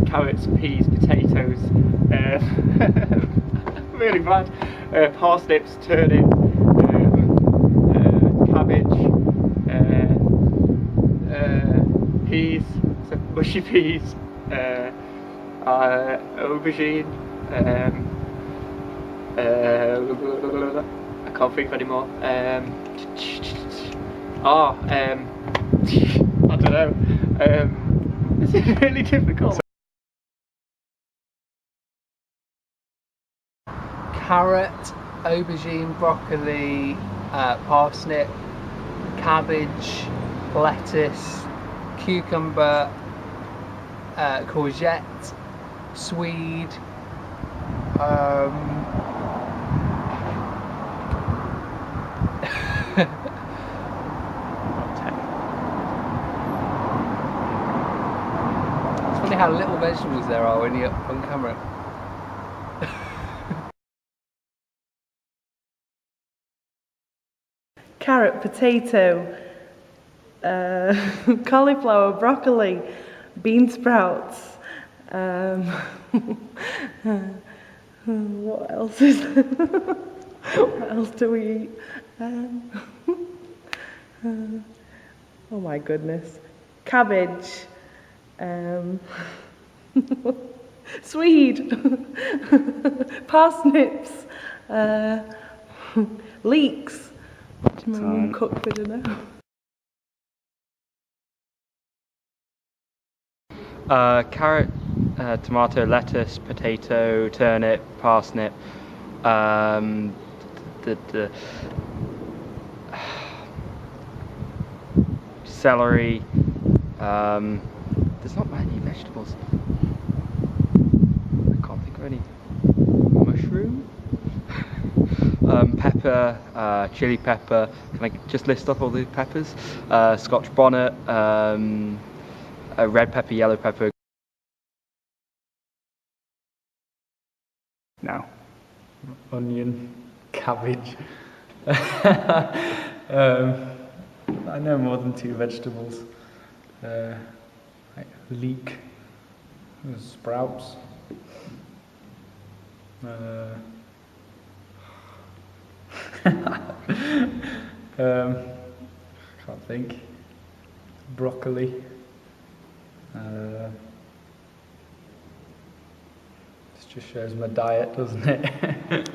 carrots, peas, potatoes, really bad, parsnips, turnip, cabbage, peas, so mushy peas, aubergine, I can't think of any more. I don't know. This is really difficult. Carrot, aubergine, broccoli, parsnip, cabbage, lettuce, cucumber, courgette, swede, it's funny how little vegetables there are when you're on camera. Carrot, potato, cauliflower, broccoli, bean sprouts. What else is there? What else do we eat? Oh my goodness. Cabbage. Swede. Parsnips. Leeks. Which my mum cooked for dinner. Carrot, tomato, lettuce, potato, turnip, parsnip, celery, there's not many vegetables. I can't think of any. Mushroom? Pepper, chili pepper. Can I just list off all the peppers? Scotch bonnet, red pepper, yellow pepper. No. Onion, cabbage. I know more than 2 vegetables. Like leek, sprouts. Can't think. Broccoli. This just shows my diet, doesn't it?